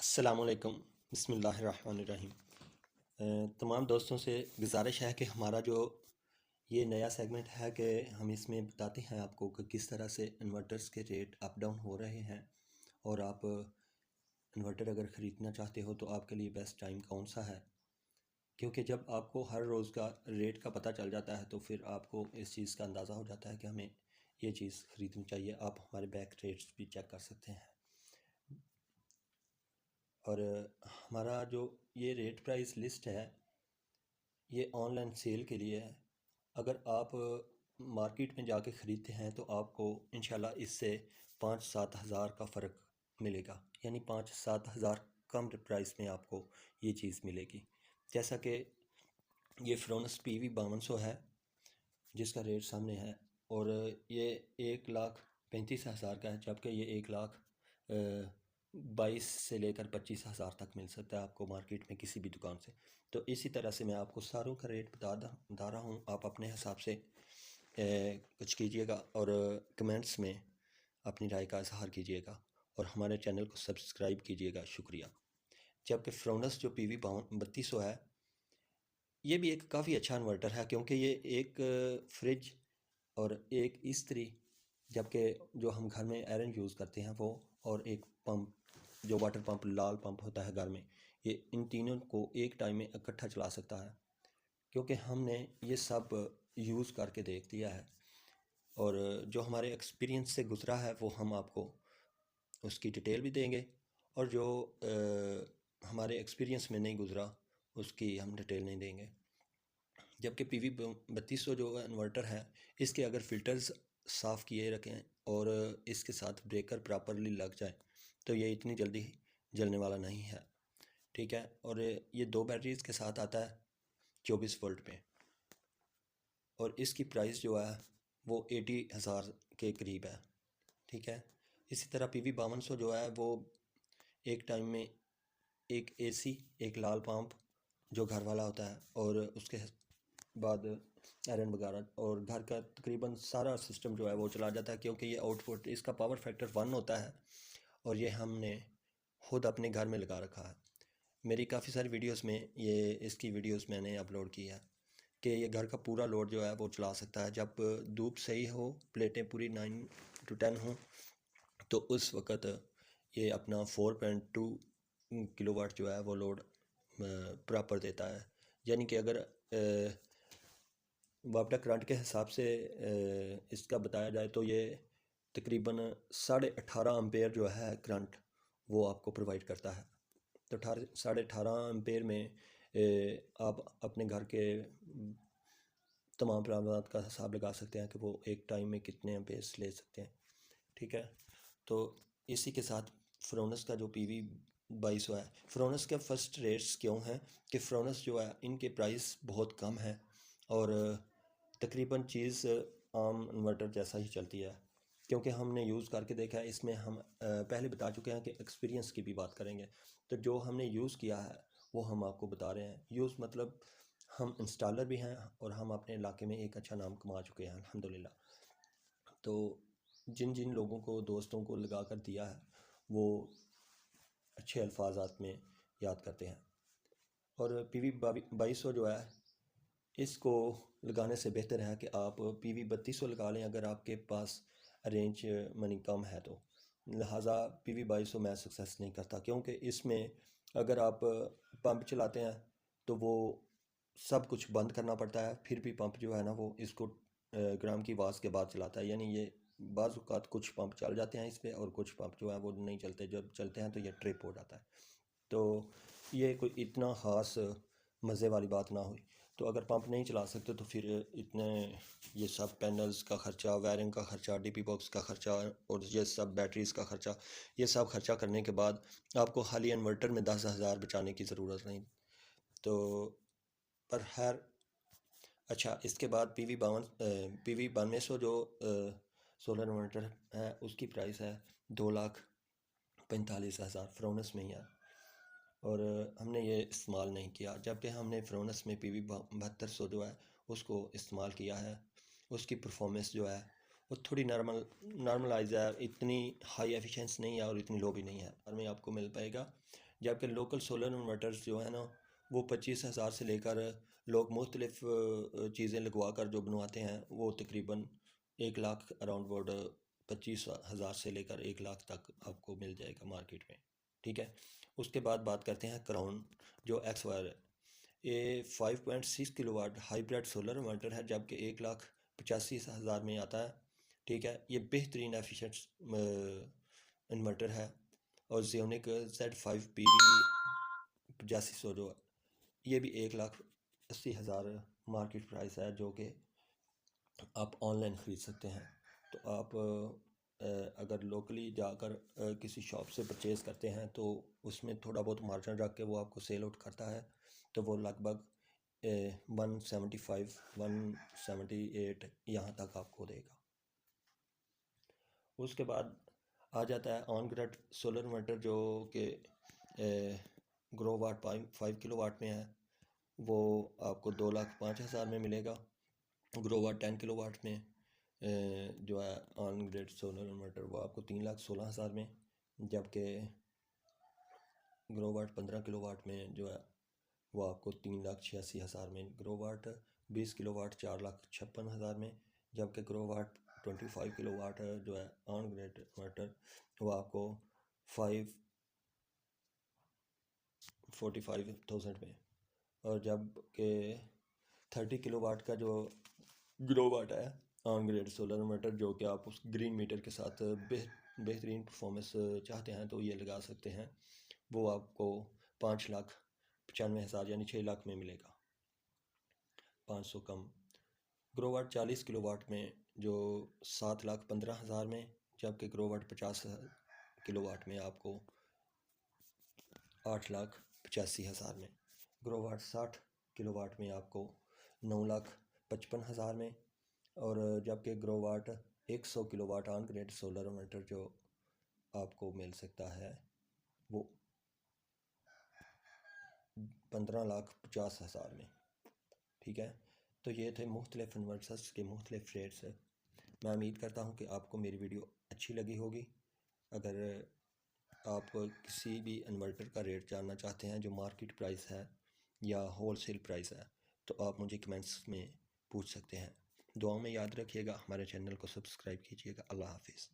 अस्सलामुअलैकुम बिस्मिल्लाहिर्रहमानिर्रहीम। तमाम दोस्तों से गुजारिश है कि हमारा जो ये नया सेगमेंट है कि हम इसमें बताते हैं आपको कि किस तरह से इन्वर्टर्स के रेट अप डाउन हो रहे हैं। और आप इन्वर्टर अगर ख़रीदना चाहते हो तो आपके लिए बेस्ट टाइम कौन सा है, क्योंकि जब आपको हर रोज़ का रेट का पता चल जाता है तो फिर आपको इस चीज़ का अंदाज़ा हो जाता है कि हमें ये चीज़ ख़रीदनी चाहिए। आप हमारे बैक रेट्स भी चेक कर सकते हैं। और हमारा जो ये रेट प्राइस लिस्ट है ये ऑनलाइन सेल के लिए है। अगर आप मार्केट में जाके ख़रीदते हैं तो आपको इंशाल्लाह इससे 5-7 हज़ार का फ़र्क मिलेगा, यानी 5-7 हज़ार कम प्राइस में आपको ये चीज़ मिलेगी। जैसा कि ये फ्रोनस PV5200 है जिसका रेट सामने है, और ये 1,35,000 का है, जबकि ये 1,22,000 से लेकर 25,000 तक मिल सकता है आपको मार्केट में किसी भी दुकान से। तो इसी तरह से मैं आपको सारों का रेट बता रहा हूँ, आप अपने हिसाब से कुछ कीजिएगा और कमेंट्स में अपनी राय का इजहार कीजिएगा और हमारे चैनल को सब्सक्राइब कीजिएगा। शुक्रिया। जबकि फ्रोनस जो PV3200 है ये भी एक काफ़ी अच्छा इन्वर्टर है, क्योंकि ये एक फ्रिज और एक इस्त्री, जबकि जो हम घर में आयरन यूज़ करते हैं वो, और एक पंप जो वाटर पंप लाल पंप होता है घर में, ये इन तीनों को एक टाइम में इकट्ठा चला सकता है। क्योंकि हमने ये सब यूज़ करके देख लिया है और जो हमारे एक्सपीरियंस से गुज़रा है वो हम आपको उसकी डिटेल भी देंगे, और जो हमारे एक्सपीरियंस में नहीं गुज़रा उसकी हम डिटेल नहीं देंगे। जबकि PV3200 जो इन्वर्टर है इसके अगर फ़िल्टर्स साफ़ किए रखें और इसके साथ ब्रेकर प्रॉपरली लग जाए तो ये इतनी जल्दी जलने वाला नहीं है, ठीक है। और ये 2 बैटरीज़ के साथ आता है 24 वोल्ट पे, और इसकी प्राइस जो है वो 80,000 के करीब है, ठीक है। इसी तरह PV5200 जो है वो एक टाइम में एक AC, एक लाल पंप जो घर वाला होता है, और उसके बाद आयरन वगैरह और घर का तकरीबन सारा सिस्टम जो है वो चला जाता है, क्योंकि ये आउटपुट इसका पावर फैक्टर 1 होता है और ये हमने खुद अपने घर में लगा रखा है। मेरी काफ़ी सारी वीडियोस में ये इसकी वीडियोस मैंने अपलोड की है कि ये घर का पूरा लोड जो है वो चला सकता है। जब धूप सही हो, प्लेटें पूरी 9 to 10 हों, तो उस वक़्त ये अपना 4.2 किलोवाट जो है वो लोड प्रॉपर देता है। यानी कि अगर वापडा करंट के हिसाब से इसका बताया जाए तो ये तकरीबन 18.5 एम्पेयर जो है करंट वो आपको प्रोवाइड करता है। तो 18.5 एम्पेयर में आप अपने घर के तमाम प्रावधान का हिसाब लगा सकते हैं कि वो एक टाइम में कितने एम्पेयर्स ले सकते हैं, ठीक है। तो इसी के साथ फ्रोनस का जो PV2200 है, फ्रोनस के फर्स्ट रेट्स क्यों हैं कि फ्रोनस जो है इनके प्राइस बहुत कम है और तकरीबन चीज़ आम इन्वर्टर जैसा ही चलती है, क्योंकि हमने यूज़ करके देखा है। इसमें हम पहले बता चुके हैं कि एक्सपीरियंस की भी बात करेंगे, तो जो हमने यूज़ किया है वो हम आपको बता रहे हैं। यूज़ मतलब हम इंस्टॉलर भी हैं और हम अपने इलाके में एक अच्छा नाम कमा चुके हैं अल्हम्दुलिल्लाह। तो जिन जिन लोगों को, दोस्तों को लगा कर दिया है वो अच्छे अल्फाजात में याद करते हैं। और PV2200 जो है इसको लगाने से बेहतर है कि आप PV3200 लगा लें अगर आपके पास अरेंज मनी कम है तो। लिहाजा PV2200 मैं सक्सेस नहीं करता, क्योंकि इसमें अगर आप पंप चलाते हैं तो वो सब कुछ बंद करना पड़ता है, फिर भी पंप जो है ना वो इसको ग्राम की आवाज़ के बाद चलाता है। यानी ये बाज़ औक़ात कुछ पंप चल जाते हैं इस पर और कुछ पंप जो है वो नहीं चलते, जब चलते हैं तो ये ट्रिप हो जाता है। तो ये कोई इतना ख़ास मज़े वाली बात ना हुई। तो अगर पंप नहीं चला सकते तो फिर इतने ये सब पैनल्स का ख़र्चा, वायरिंग का ख़र्चा, DP बॉक्स का ख़र्चा और ये सब बैटरीज़ का ख़र्चा, ये सब ख़र्चा करने के बाद आपको खाली इन्वर्टर में 10,000 बचाने की ज़रूरत नहीं। तो पर खैर अच्छा, इसके बाद PV9200 जो सोलर इन्वर्टर है उसकी प्राइस है 2,45,000, फ्रोनस में ही है, और हमने ये इस्तेमाल नहीं किया। जबकि हमने फ्रोनस में PV7200 जो है उसको इस्तेमाल किया है। उसकी परफॉर्मेंस जो है वो थोड़ी नॉर्मलाइज है, इतनी हाई एफिशिएंसी नहीं है और इतनी लो भी नहीं है। और में आपको मिल पाएगा जबकि लोकल सोलर इन्वर्टर्स जो है ना वो 25,000 से लेकर लोग मुख्तलिफ चीज़ें लगवा कर जो बनवाते हैं वो तकरीबन 1 लाख अराउंड वर्ड 25,000 से लेकर 1 लाख तक आपको मिल जाएगा मार्केट में। ठीक है, उसके बाद बात करते हैं क्राउन जो एक्स वायर है। ये 5.6 किलोवाट हाइब्रिड सोलर इन्वर्टर है, जबकि 1,85,000 में आता है। ठीक है, ये बेहतरीन एफिशिएंट इन्वर्टर है। और ज़ियोनिक Z5 PV 8500 जो है ये भी 1,80,000 मार्केट प्राइस है, जो कि आप ऑनलाइन ख़रीद सकते हैं। तो आप अगर लोकली जाकर किसी शॉप से परचेज़ करते हैं तो उसमें थोड़ा बहुत मार्जिन रख के वो आपको सेल आउट करता है, तो वो लगभग 175 178 यहाँ तक आपको देगा। उसके बाद आ जाता है ऑन ग्रिड सोलर इन्वर्टर जो कि ग्रो वाट 5 किलोवाट में है। वो आपको 2,05,000 में मिलेगा। ग्रो वाट 10 किलोवाट में जो है ऑन ग्रिड सोलर इन्वर्टर वो आपको 3,16,000 में, जबकि ग्रो वाट 15 किलोवाट में जो है वो आपको 3,86,000 में। ग्रो वाट 20 किलोवाट 4,56,000 में, जबकि ग्रो वाट 25 किलोवाट जो है ऑन ग्रिड इन्वर्टर वो आपको 545,000 में। और जबकि 30 किलोवाट का जो ग्रो वाट है ऑन ग्रिड सोलर इन्वर्टर जो कि आप उस ग्रीन मीटर के साथ बेहतरीन परफॉर्मेंस चाहते हैं तो ये लगा सकते हैं, वो आपको 5,95,000 यानी 6 लाख में मिलेगा, 500 कम। ग्रो वाट 40 किलोवाट में जो 7,15,000 में, जबकि ग्रो वाट 50 किलोवाट में आपको 8,85,000 में। ग्रो वाट 60 किलोवाट में आपको 9,55,000 में। और जबकि Growatt 100 kilowatt on grid solar inverter जो आपको मिल सकता है वो 15,50,000 में। ठीक है, तो ये थे मुख्तलिफ इन्वर्टर्स के मुख्तलिफ रेट्स। मैं उम्मीद करता हूँ कि आपको मेरी वीडियो अच्छी लगी होगी। अगर आप किसी भी इन्वर्टर का रेट जानना चाहते हैं जो मार्केट प्राइस है या होलसेल प्राइस है तो आप मुझे कमेंट्स में पूछ सकते हैं। दुआ में याद रखिएगा, हमारे चैनल को सब्सक्राइब कीजिएगा। अल्लाह हाफिज़।